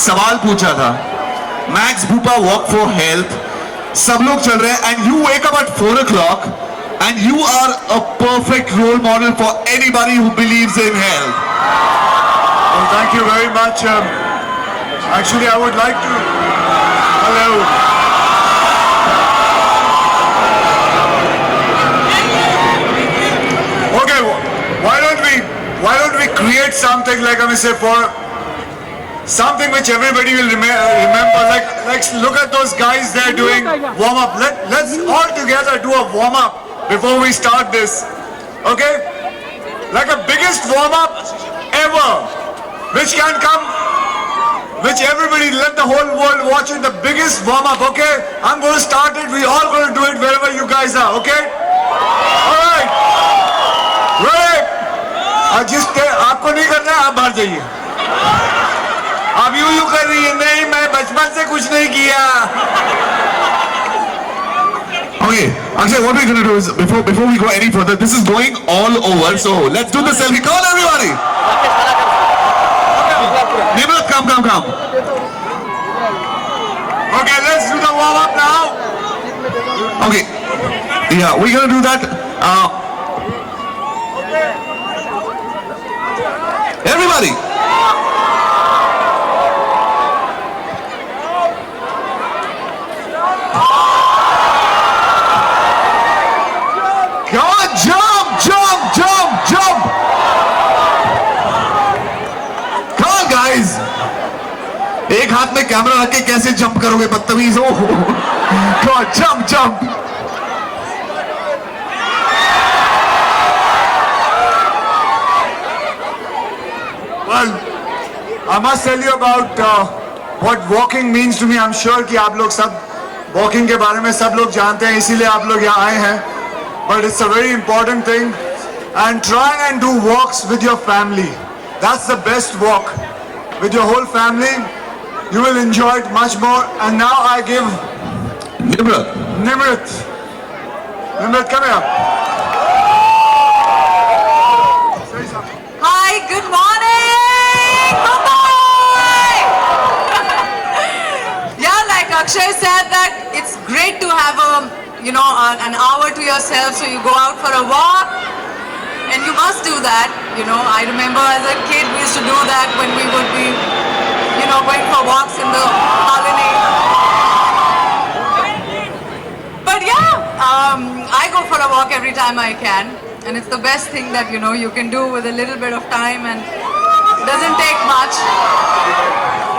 सवाल पूछा था, मैक्स भूपा वॉक फॉर हेल्थ, सब लोग चल रहे हैं, and you wake up at 4 o'clock and you are a perfect role model for anybody who believes in health. Well, thank you very much. Actually, I would like to. Hello. Okay, why don't we create something like I say for something which everybody will remember. Like look at those guys there doing warm up. Let's all together do a warm up before we start this. Okay? Like a biggest warm up ever, which can come, which everybody, let the whole world watch it, the biggest warm up. Okay? I'm going to start it. We all going to do it wherever you guys are. Okay? All right. Ready? आपको नहीं करना है, आप बाहर जाइए. अब यूं कर रही है, नहीं मैं बचपन से कुछ नहीं किया. Okay, Akshay, what we're going to do is, before we go any further, this is going all over, so let's do the selfie. Come on, everybody! Nimrat, come. Okay, let's do the warm up now. Okay, yeah, we're going to do that. Everybody! Come on, jump! Come on, guys! एक हाथ में camera रख के कैसे jump करोगे बदतमीज हो? Come on, jump! Well, I must tell you about what walking means to me. I'm sure कि आप लोग सब walking के बारे में सब लोग जानते हैं, इसीलिए आप लोग यहाँ आए हैं. But it's a very important thing. And try and do walks with your family. That's the best walk. With your whole family, you will enjoy it much more. And now I give Nimrat, come here. Say something. Hi, good morning, Mumbai. Yeah, like Akshay said, that it's great to have an hour to yourself, so you go out for a walk, and you must do that. I remember as a kid we used to do that when we would be, going for walks in the colony. But yeah, I go for a walk every time I can, and it's the best thing that you can do with a little bit of time, and it doesn't take much.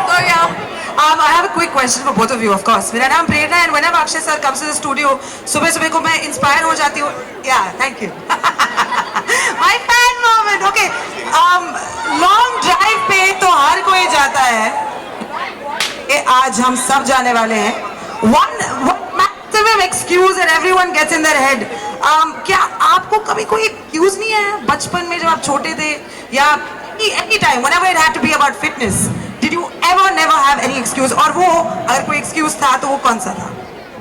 So yeah. I have a quick question for both of you, of course. मेरा नाम प्रेरणा है, and whenever Akshay sir comes to the studio, सुबह को मैं inspire हो जाती हूँ. Yeah, thank you. My fan moment. Okay. Long drive पे तो हर कोई जाता है. ये आज हम सब जाने वाले हैं. One maximum excuse and everyone gets in their head. क्या आपको कभी कोई excuse नहीं है बचपन में जब आप छोटे थे या any time whenever it had to be about fitness? Did you never have any excuse? और वो अगर कोई excuse था तो वो कौन सा था?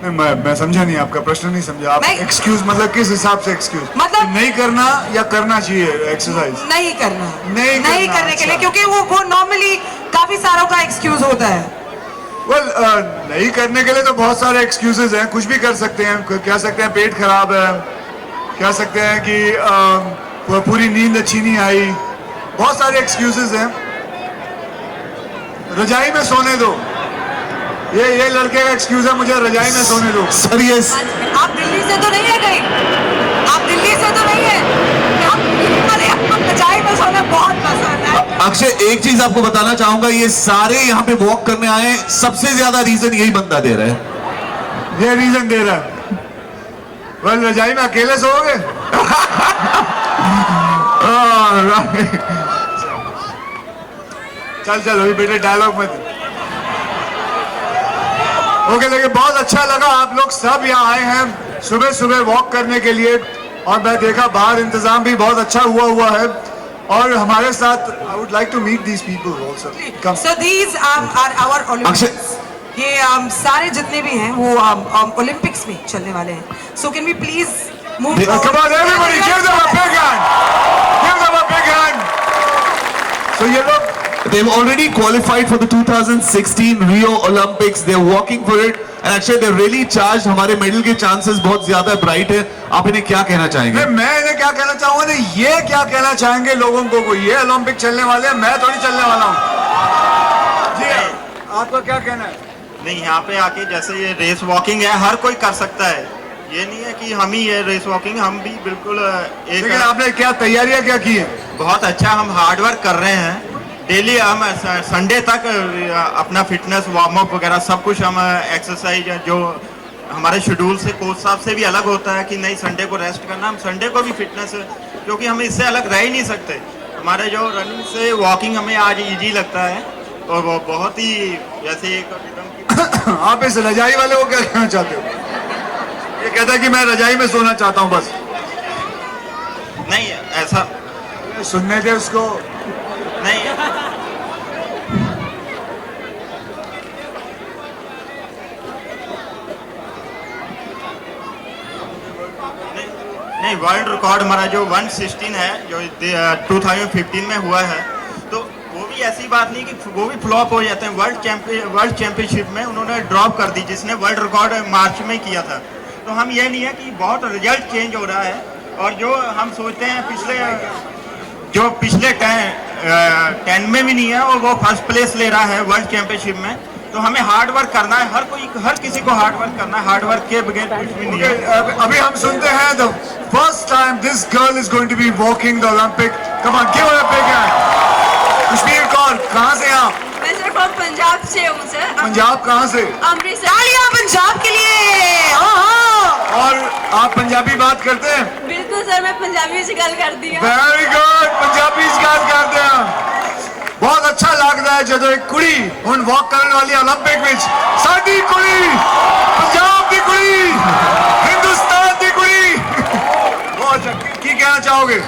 मैं समझा नहीं, आपका प्रश्न नहीं समझा. आप excuse मतलब किस हिसाब से excuse? मतलब नहीं करना या करना चाहिए exercise? नहीं करना. नहीं करने के लिए, क्योंकि वो normally काफी सारों का excuse होता है. Well, नहीं करने के लिए तो बहुत सारे excuses हैं. कुछ भी कर सकते हैं. कह सकते हैं पेट खराब है, कह सकते हैं कि पूरी नींद अच्छी नहीं आई. बहुत सारे excuses हैं. रजाई में सोने दो, ये लड़के का एक्सक्यूज है, मुझे रजाई में सोने दो. सर ये आप दिल्ली से तो नहीं है कहीं? आप दिल्ली से तो नहीं है? आप रजाई में सोना बहुत पसंद है. अक्षय, एक चीज आपको बताना चाहूंगा, ये सारे यहाँ पे वॉक करने आए, सबसे ज्यादा रीजन यही बंदा दे रहा है. ये रीजन दे रहा है. well, रजाई में अकेले सोओगे? चल अभी बेटे डायलॉग में. ओके, लेकिन बहुत अच्छा लगा आप लोग सब यहाँ आए हैं सुबह वॉक करने के लिए, और मैं देखा बाहर इंतजाम भी बहुत अच्छा हुआ है, और हमारे साथ I would like to meet these people also. So these are our Olympics. ये सारे जितने भी हैं वो ओलंपिक्स में चलने वाले हैं. So can we please move forward? Come on everybody, give them a big hand. So ये लोग They've already qualified for the 2016 Rio Olympics. They're working for it, and actually they're really charged. हमारे medal के chances बहुत ज़्यादा bright है. आप इन्हें क्या कहना चाहेंगे? मैं इन्हें क्या कहना चाहूंगा ना, ये क्या कहना चाहेंगे लोगों को ये ओलंपिक चलने वाले हैं, मैं थोड़ी चलने वाला हूँ। जी आपका क्या कहना है? नहीं, यहाँ पे आके जैसे ये रेस वॉकिंग है, हर कोई कर सकता है। ये नहीं है कि हम ही ये रेस वॉकिंग, हम भी बिल्कुल लेकिन एक आपने क्या तैयारियां क्या की है? बहुत अच्छा हम हार्ड वर्क कर रहे हैं। डेली हम संडे तक अपना फिटनेस वार्म अप वगैरह सब कुछ हम एक्सरसाइज जो हमारे शेड्यूल से कोच साहब से भी अलग होता है कि नहीं संडे को रेस्ट करना, हम संडे को भी फिटनेस, क्योंकि हम इससे अलग रह ही नहीं सकते। हमारे जो रनिंग से वॉकिंग हमें आज इजी लगता है और वो बहुत ही जैसे एक आप इस रजाई वाले को क्या कहना चाहते हो? ये कहता है कि मैं रजाई में सोना चाहता हूँ बस। नहीं ऐसा सुनने दे उसको। नहीं, नहीं वर्ल्ड रिकॉर्ड हमारा जो 116 है जो 2015 में हुआ है, तो वो भी ऐसी बात नहीं कि वो भी फ्लॉप हो जाते हैं। वर्ल्ड चैंपियनशिप में उन्होंने ड्रॉप कर दी जिसने वर्ल्ड रिकॉर्ड मार्च में किया था। तो हम ये नहीं है कि बहुत रिजल्ट चेंज हो रहा है, और जो हम सोचते हैं पिछले 10 में भी नहीं है और वो फर्स्ट प्लेस ले रहा है वर्ल्ड चैंपियनशिप में। तो हमें हार्ड वर्क करना है, हर किसी को हार्ड वर्क करना है, हार्ड वर्क के बगैर कुछ भी नहीं है। अभी हम सुनते हैं the first time this girl is going to be walking the Olympic. Come on give her a big hand. Kashmir Kaur, कहाँ से आप? मैं सर फ्रॉम पंजाब से हूँ सर। पंजाब कहाँ से? अमृतसर। तालियां पंजाब के लिए। ओहो। और आप पंजाबी बात करते हैं? बिल्कुल सर, मैं पंजाबी से गल करती हूँ। वेरी गुड, पंजाबी से बात करते हैं। बहुत अच्छा लगता है जब एक कुड़ी हुन वॉक करने वाली ओलंपिक में साडी कुड़ी, पंजाब की कुड़ी, हिंदुस्तान की कुड़ी। बहुत अच्छा, की कहना चाहोगे?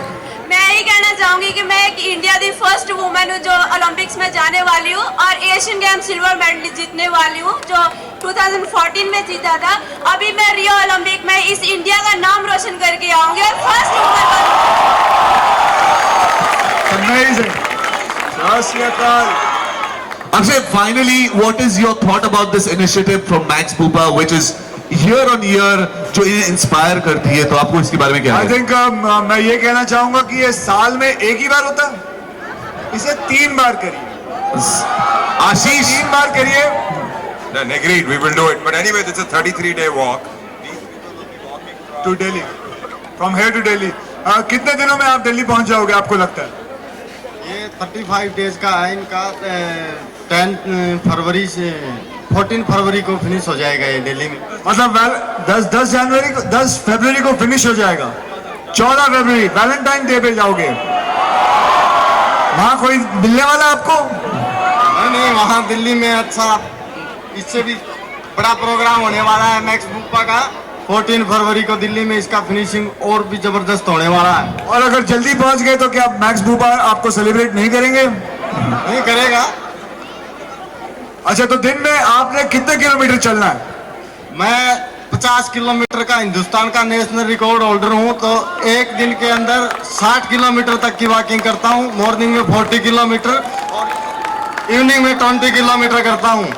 मैं यही कहना चाहूंगी कि मैं एक इंडिया की फर्स्ट वुमेन हूँ जो ओलंपिक्स में जाने वाली हूँ और एशियन गेम सिल्वर मेडल जीतने वाली हूँ जो 2014 में जीता था। अभी मैं रियो ओलंपिक में इस इंडिया का नाम रोशन करके आऊंगी और first Amazing. Akshay, finally, what is your thought about this initiative from Max Bupa, which is year on year जो इन्हें इंस्पायर करती है? तो आपको इसके बारे में क्या आई है? थिंक मैं ये कहना चाहूंगा कि ये साल में एक ही बार होता है, इसे 3 बार करिए। आशीष, 3 बार करिए। Then agreed, we will do it. But anyway, it's a 33-day walk. To Delhi, from here to Delhi. कितने दिनों में आप दिल्ली पहुंच जाओगे आपको लगता है? ये 35 डेज का है इनका। 10 फरवरी से 14 फरवरी को फिनिश हो जाएगा ये दिल्ली में। मतलब 10 फरवरी को फिनिश हो जाएगा। 14 फरवरी वैलेंटाइन डे पे जाओगे। वहाँ कोई मिलने वाला आपको? नहीं, वहाँ दिल्ली में अच्छा इससे भी बड़ा प्रोग्राम होने वाला है मैक्स बुपा का। 14 फरवरी को दिल्ली में इसका फिनिशिंग और भी जबरदस्त होने वाला है। और अगर जल्दी पहुंच गए तो क्या मैक्स बुपा आपको सेलिब्रेट नहीं करेंगे? नहीं करेगा। अच्छा, तो दिन में आपने कितने किलोमीटर चलना है? मैं 50 किलोमीटर का हिंदुस्तान का नेशनल रिकॉर्ड होल्डर हूँ, तो एक दिन के अंदर 60 किलोमीटर तक की वॉकिंग करता हूँ। मॉर्निंग में 40 किलोमीटर और इवनिंग में 20 किलोमीटर करता हूँ।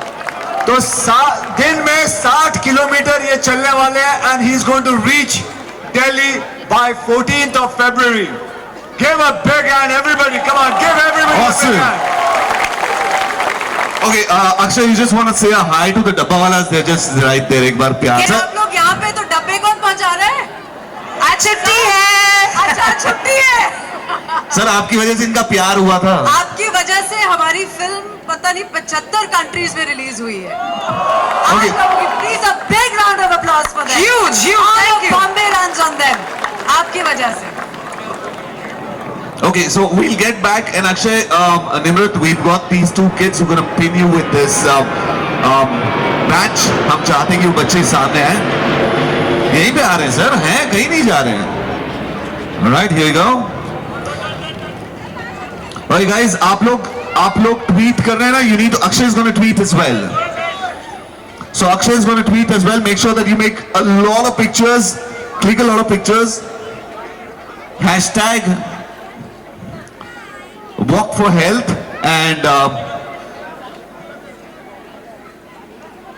तो दिन में 60 किलोमीटर ये चलने वाले हैं and he is going to reach Delhi by 14th of February. Give a big hand everybody. Come on, give everybody Awesome. a big hand. Okay, Akshay, you just want to say a hi to the डब्बा वाला? They're just right there. एक बार प्यार से। आप लोग यहाँ पे तो डब्बे कौन पहुँचा रहे हैं? आज छुट्टी है। अच्छा, छुट्टी है। सर, आपकी वजह से इनका प्यार हुआ था। आपकी वजह से हमारी फिल्म पता नहीं 75 कंट्रीज में रिलीज हुई है। Okay. Please a big round of applause for them. Huge, thank you. Bombay runs on them आपकी वजह से। Okay, so we'll get back, and Akshay, Nimrat, we've got these 2 kids who are going to pin you with this match. हम चाहते हैं कि वो बच्चे सामने आए। यहीं पे आ रहे हैं सर, हैं कहीं नहीं जा रहे हैं। Alright, here we go. Alright guys, आप लोग ट्वीट कर रहे हैं ना? You need to, Akshay is going to tweet as well. So Akshay is going to tweet as well. Make sure that you make a lot of pictures, click a lot of pictures. Hashtag Walk for Health and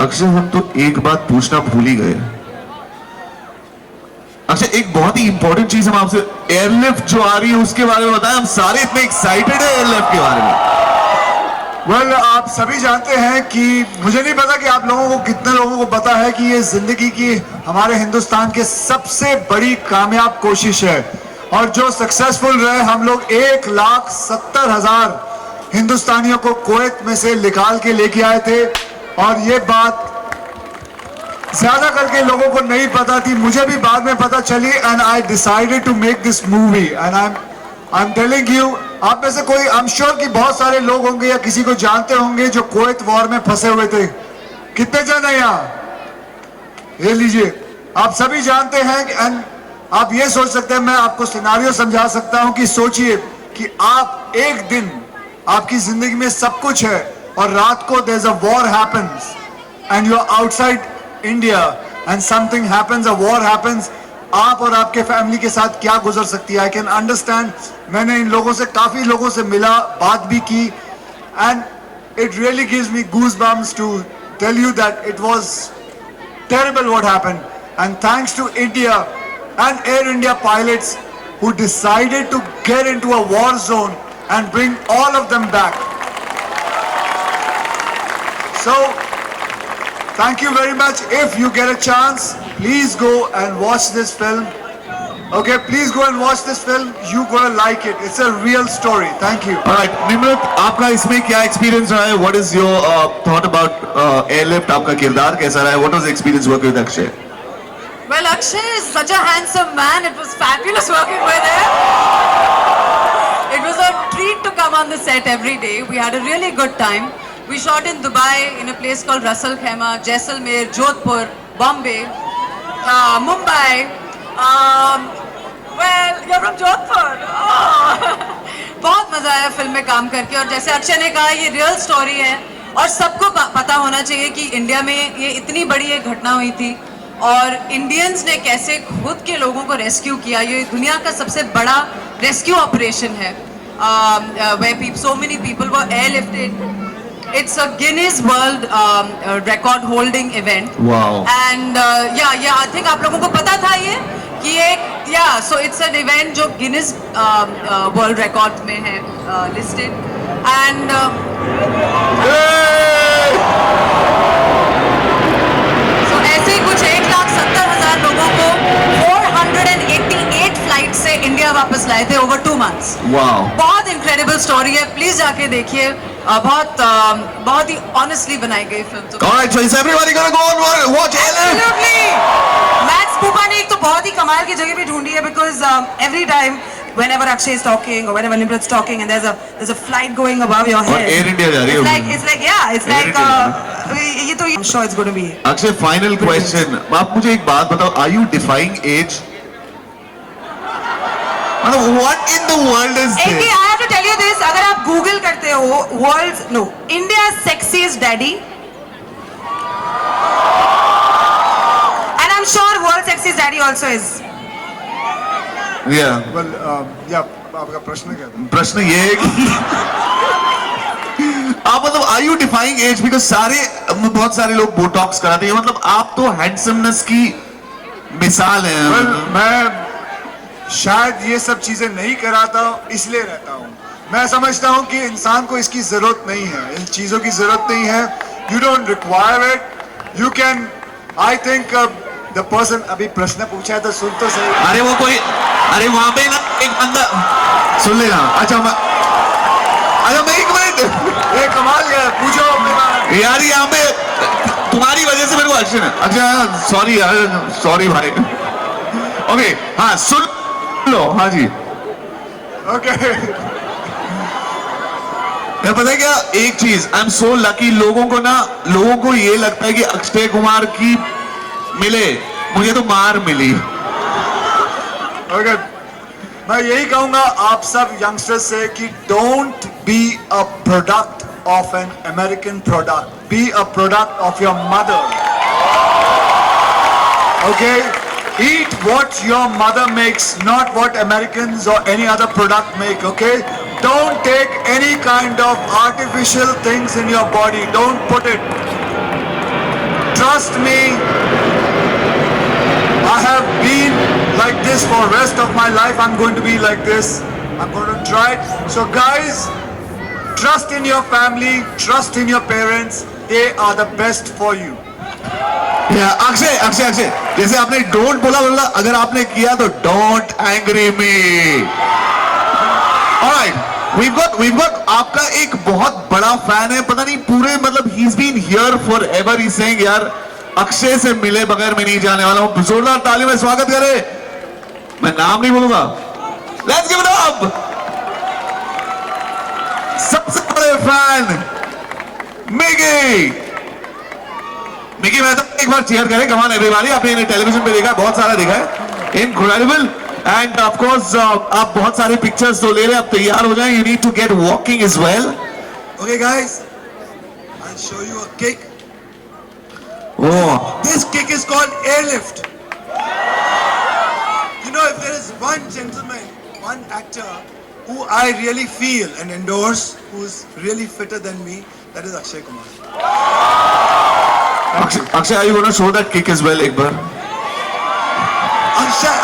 Akshay, हम तो एक बात पूछना भूल ही गए। अक्षय, एक बहुत ही important चीज हम आपसे, एयरलिफ्ट जो आ रही है उसके बारे में बताएं। हम सारे इतने एक्साइटेड है एयरलिफ्ट के बारे में। वेल, आप सभी जानते हैं कि मुझे नहीं पता कि आप लोगों को कितने लोगों को पता है कि ये जिंदगी की हमारे हिंदुस्तान की सबसे बड़ी कामयाब कोशिश है, और जो सक्सेसफुल रहे। हम लोग 1,70,000 हिंदुस्तानियों को कुवैत में से निकाल के लेके आए थे, और ये बात ज्यादा करके लोगों को नहीं पता थी। मुझे भी बाद में पता चली, and I decided to make this movie, and I am telling you, आप में से कोई, आई एम श्योर कि बहुत सारे लोग होंगे या किसी को जानते होंगे जो कुवैत वॉर में फंसे हुए थे। कितने जन है यहाँ? ये लीजिए, आप सभी जानते हैं। एंड आप ये सोच सकते हैं, मैं आपको सिनारियो समझा सकता हूं कि सोचिए कि आप एक दिन, आपकी जिंदगी में सब कुछ है, और रात को there is a war happens and you are outside India and something happens, a war happens. आप और आपके फैमिली के साथ क्या गुजर सकती है? I can understand. मैंने इन लोगों से, काफी लोगों से मिला, बात भी की, and it really gives me goosebumps to tell you that it was terrible what happened, and thanks to India and Air India pilots who decided to get into a war zone and bring all of them back. So, thank you very much. If you get a chance, please go and watch this film. Okay, please go and watch this film. You're gonna like it. It's a real story. Thank you. Alright, Nimrit, आपका इसमें क्या experience रहा है? What is your thought about airlift? आपका किरदार कैसा रहा है? What was the experience working with Akshay? Well, Akshay is such a handsome man. It was fabulous working with him. It was a treat to come on the set every day. We had a really good time. We shot in Dubai, in a place called Russell Khaimah, Jaisalmer, Jodhpur, Bombay, Mumbai. Well, you're from Jodhpur. Oh. बहुत मजा आया film में काम करके, और जैसे अक्षय ने कहा, ये रियल स्टोरी है, और सबको पता होना चाहिए कि इंडिया में ये इतनी बड़ी एक घटना हुई थी, और इंडियंस ने कैसे खुद के लोगों को रेस्क्यू किया। ये दुनिया का सबसे बड़ा रेस्क्यू ऑपरेशन है, where so many people were airlifted. It's a Guinness World record holding event. Wow. And yeah, I think आप लोगों को पता था ये कि एक, so it's an event जो Guinness World Record में है listed, and ऐसे ही कुछ 1,70,000 लोगों को 488 फ्लाइट से इंडिया वापस लाए थे ओवर 2 months. Wow. बहुत इनक्रेडिबल स्टोरी है, प्लीज जाके देखिए। बहुत ही ऑनेस्टली बनाई गई फिल्म। तो Alright, so is everybody gonna go and watch airlift? Absolutely. Max Bupa ने एक तो बहुत ही कमाल की जगह भी ढूंढी है, because every time whenever Akshay is talking or whenever Nimrat's talking and there's a flight going above your और head. Air India जा रही है। It's like yeah, it's Air like ये तो I'm sure it's going to be. Akshay, final question, आप मुझे एक बात बताओ, आर यू डिफाइंग एज? मतलब what in the world is एक this? I have to tell you this, अगर आप Google करते हो India's sexiest daddy, and I'm sure world's sexiest daddy also is. Yeah. Well, आपका प्रश्न क्या था? प्रश्न ये है कि आप मतलब are you defying age? Because बहुत सारे लोग बोटॉक्स कराते हैं, मतलब आप तो हैंडसमनेस की मिसाल हैं। Well, मैं शायद ये सब चीजें नहीं कराता हूँ, इसलिए रहता हूँ। मैं समझता हूँ कि इंसान को इसकी जरूरत नहीं है, इन चीजों की जरूरत नहीं है। You don't require it, you can, I think the person, अभी प्रश्न पूछा है तो सुन तो सही। अरे वो कोई, अरे वहां पे ना एक बंदा, सुन लेना। अच्छा मैं एक मिनट, ये कमाल है, पूछो अपने बारे। यार यहाँ पे तुम्हारी वजह से मेरे को एक्शन है। अच्छा सॉरी यार, सॉरी भाई। ओके, हाँ सुन लो। हाँ जी, ओके। मैं पता है क्या, एक चीज, आई एम सो लकी, लोगों को ये लगता है कि अक्षय कुमार की मिले, मुझे तो मार मिली। ओके, मैं यही कहूंगा आप सब यंगस्टर्स से कि don't be a product of an American product, be a product of your mother. Okay, eat what your mother makes, not what Americans or any other product make. Okay, don't take any kind of artificial things in your body. Don't put it. Trust me, I have been like this for rest of my life. I'm going to be like this. I'm going to try it. So guys, trust in your family, trust in your parents. They are the best for you. Akshay Akshay Akshay जैसे आपने don't बोला अगर आपने किया तो don't angry me. Alright, we've got आपका एक बहुत बड़ा फैन है, पता नहीं पूरे मतलब he's been here forever. he's saying यार अक्षय से मिले बगैर मैं नहीं जाने वाला हूं। जोरदार ताली में स्वागत करें। मैं नाम नहीं बोलूंगा। Let's give it up. सबसे बड़े फैन मिकी मैं तो एक बार चीयर करें। कमान एवरीबॉडी, आपने टेलीविजन पे देखा है, बहुत सारा देखा है। इनक्रेडिबल। एंड ऑफ कोर्स आप बहुत सारे पिक्चर्स तो ले रहे हैं, आप तैयार हो जाएं। You need to get walking as well. Okay guys, I'll show you a kick. ओह, This kick is called airlift. You know, if there is one gentleman, one actor who I really feel and endorse, who's really fitter than me, that is Akshay Kumar. Akshay are you going to show that kick as well एक बार?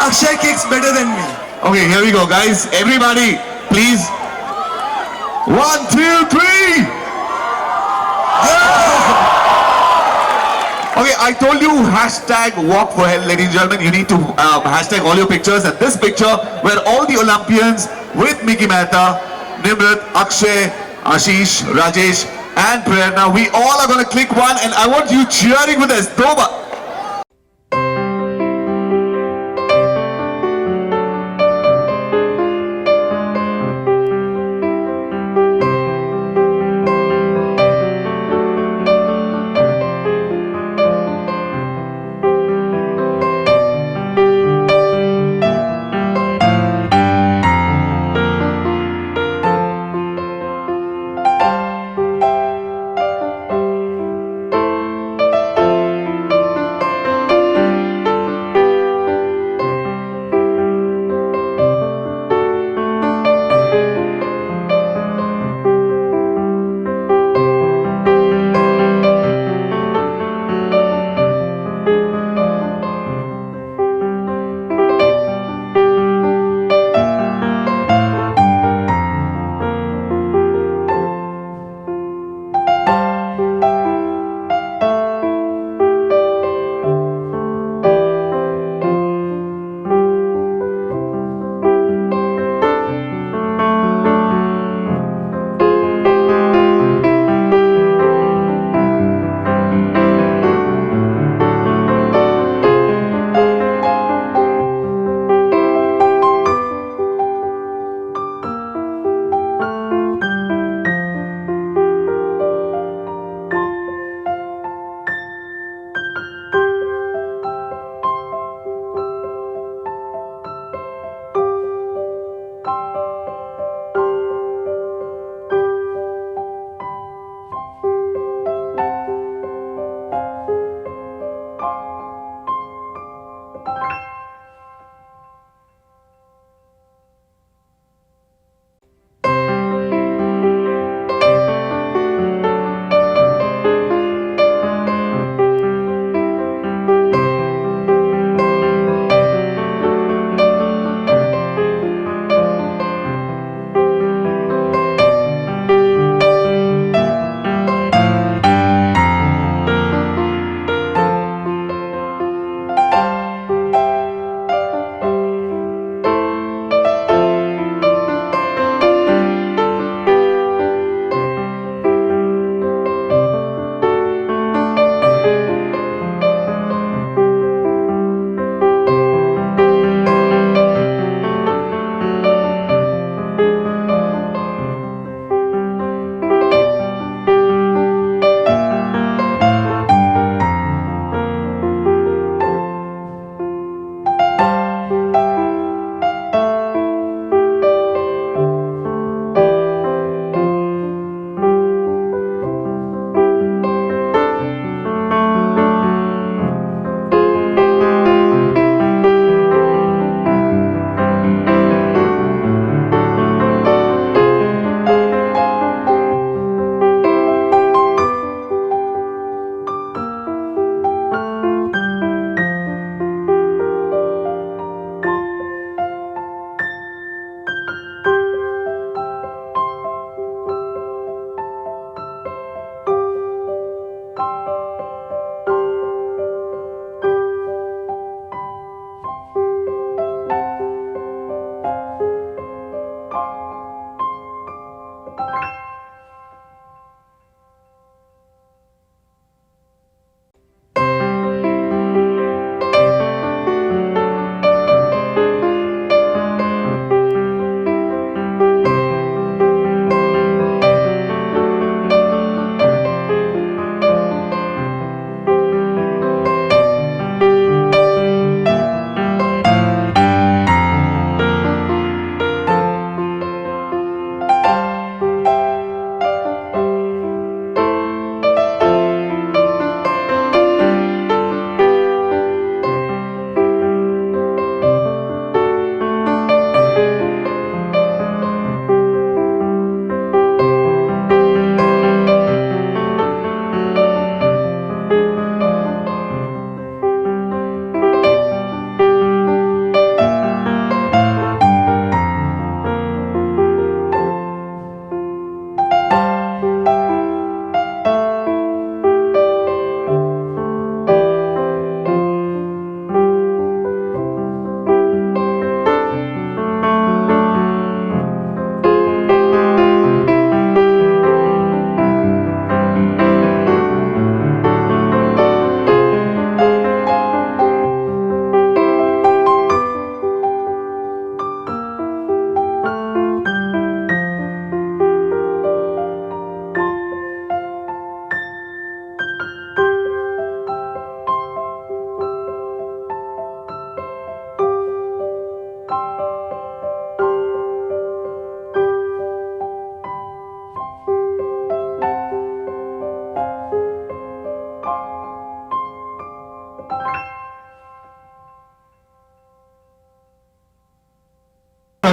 Akshay kicks better than me. Okay, here we go, guys. Everybody, please. 1, 2, 3. Okay, I told you hashtag walk for health, ladies and gentlemen. You need to hashtag all your pictures. And this picture where all the Olympians with Mickey Mehta, Nimrat, Akshay, Ashish, Rajesh, and Prerna, we all are going to click one, and I want you cheering with us. Doba.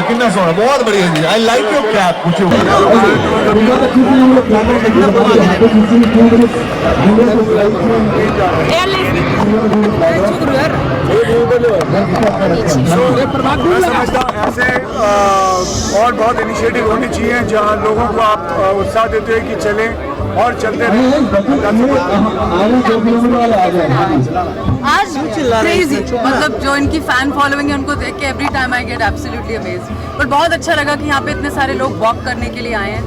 कितना सोना, बहुत बढ़िया जी। I like your cap. कुछ मैं समझता हूँ ऐसे और बहुत इनिशिएटिव होनी चाहिए जहाँ लोगों को आप उत्साह देते हैं कि चलें और चलते रहें। आज क्रेजी, मतलब जो इनकी फैन फॉलोइंग है उनको देख के every time I get absolutely amazed. But बहुत अच्छा लगा कि यहाँ पे इतने सारे लोग वॉक करने के लिए आए हैं।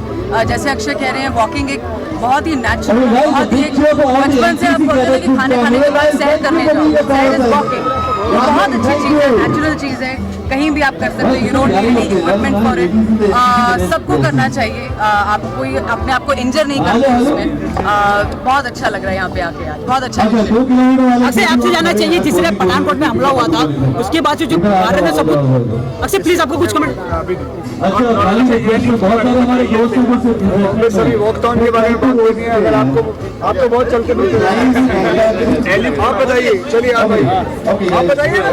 जैसे अक्षय कह रहे हैं, वॉकिंग एक बहुत ही नेचुरल, बहुत ही बचपन से आप बोलते थे कि खाने के बाद सैर करने जाओ, सैर इज वॉकिंग। बहुत अच्छी चीज़ है, नेचुरल चीज़ है, कहीं भी आप कर सकते हो। You don't need any equipment for it. सबको करना चाहिए। आप कोई अपने आप को इंजर नहीं करते उसमें। बहुत अच्छा लग रहा है यहाँ पे आके आज, बहुत अच्छा लग रहा है। अक्षय आपसे जानना चाहिए, जिसने पठानकोट में हमला हुआ था उसके बाद से जो भारत ने सबूत, अक्षय प्लीज आपको कुछ कमेंट। सभी वॉकथॉन के बारे में बात करनी है। अगर आप तो बहुत चलते फिरते, आप बताइए। चलिए आप बताइए ना,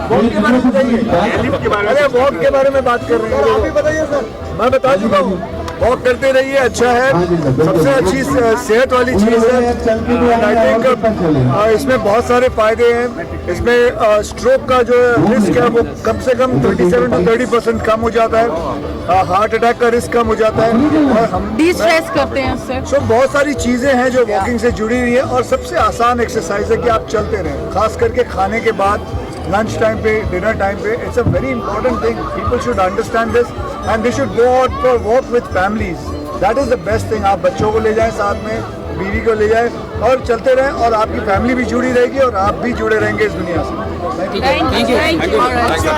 वॉक के बारे में बताइए। अरे वॉक के बारे में बात कर रहे हैं, आप भी बताइए सर। मैं बता चुका हूँ, वॉक करते रहिए, अच्छा है, सबसे अच्छी सेहत वाली चीज़ है। आई थिंक इसमें बहुत सारे फायदे हैं। इसमें स्ट्रोक का जो रिस्क है वो कम से कम 27 to 30% कम हो जाता है। हार्ट अटैक का रिस्क कम हो जाता है और हम डिस्ट्रेस करते हैं उससे। सो बहुत सारी चीज़ें हैं जो वॉकिंग से जुड़ी हुई है और सबसे आसान एक्सरसाइज है कि आप चलते रहें, खास करके खाने के बाद, लंच टाइम पे, डिनर टाइम पे। It's a very important thing, people should understand this and they should go out for walk with families. That is the best thing. आप बच्चों को ले जाएं साथ में, बीवी को ले जाएं और चलते रहें और आपकी फैमिली भी जुड़ी रहेगी और आप भी जुड़े रहेंगे इस दुनिया से। Thank you.